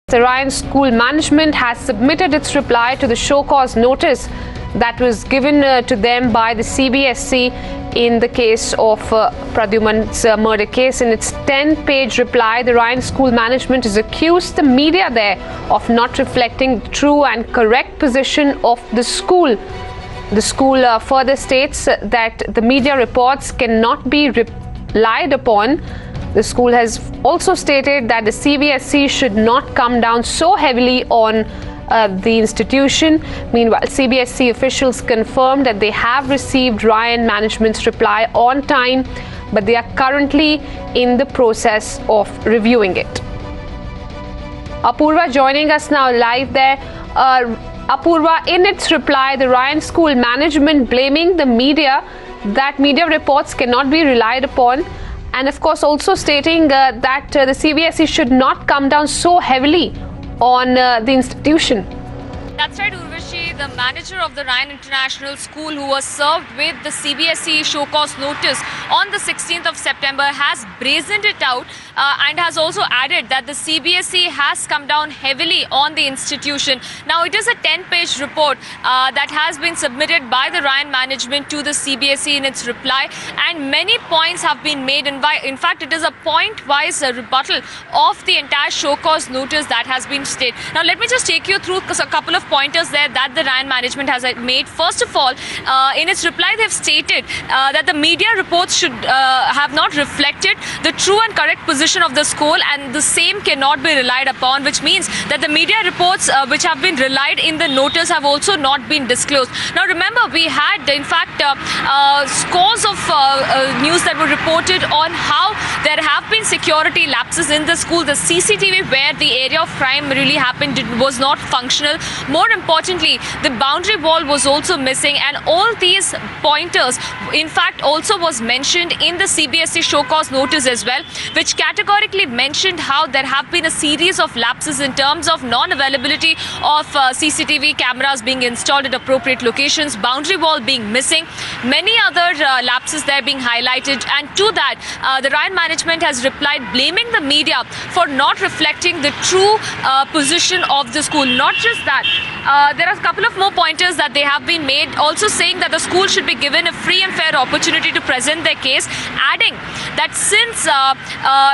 The Ryan school management has submitted its reply to the show cause notice that was given to them by the Cbse in the case of Pradyuman's murder case. In its 10-page reply, the Ryan school management has accused the media there of not reflecting the true and correct position of the school. The school further states that the media reports cannot be relied upon. The school has also stated that the Cbse should not come down so heavily on the institution. Meanwhile, Cbse officials confirmed that they have received Ryan management's reply on time, but they are currently in the process of reviewing it. Apurva joining us now live there. Apurva, in its reply, the Ryan school management blaming the media that media reports cannot be relied upon, and of course also stating that the Cbse should not come down so heavily on the institution. That's right, Urvashi. The manager of the Ryan International School, who was served with the Cbse show cause notice on the 16th of September, has brazened it out and has also added that the Cbse has come down heavily on the institution. Now, it is a 10-page report that has been submitted by the Ryan management to the Cbse in its reply, and many points have been made. In fact, it is a point-wise rebuttal of the entire show cause notice that has been stated. Now, let me just take you through a couple of pointers there that the Ryan management has made. First of all, in its reply, they have stated that the media reports should have not reflected the true and correct position of the school, and the same cannot be relied upon, which means that the media reports which have been relied in the notice have also not been disclosed. Now, remember, we had, in fact, scores of news that were reported on how there have been security lapses in the school. The CCTV where the area of crime really happened was not functional. More importantly, the boundary wall was also missing, and all these pointers, in fact, also was mentioned in the Cbse show cause notice as well, which categorically mentioned how there have been a series of lapses in terms of non-availability of CCTV cameras being installed at appropriate locations, boundary wall being missing, many other lapses there being highlighted. And to that, the Ryan management has replied blaming the media for not reflecting the true position of the school. Not just that, there are a couple of more pointers that they have been made, also saying that the school should be given a free and fair opportunity to present their case, adding that since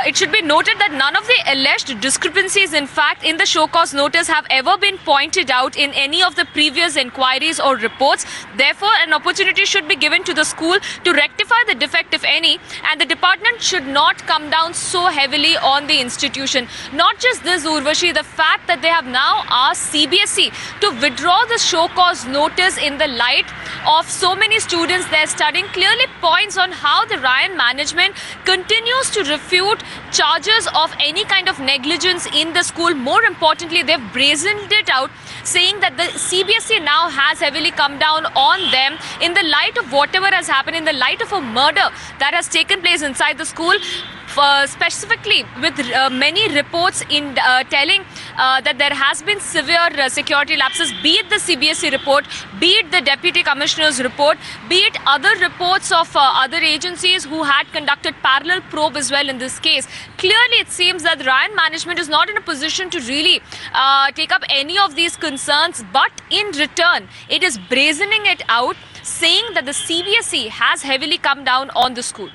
it should be noted that none of the alleged discrepancies, in fact, in the show cause notice have ever been pointed out in any of the previous inquiries or reports. Therefore, an opportunity should be given to the school to rectify the defect, if any, and the department should not come down so heavily on the institution. Not just this, Urvashi, the fact that they have now asked Cbse to withdraw the show cause notice in the light of so many students there studying clearly points on how the Ryan management continues to refute charges of any kind of negligence in the school. More importantly, they've brazened it out, saying that the Cbse now has heavily come down on them in the light of whatever has happened, in the light of a murder that has taken place inside the school. Specifically with many reports in telling that there has been severe security lapses, be it the Cbse report, be it the Deputy Commissioner's report, be it other reports of other agencies who had conducted parallel probe as well in this case. Clearly, it seems that the Ryan management is not in a position to really take up any of these concerns, but in return, it is brazening it out, saying that the Cbse has heavily come down on the school.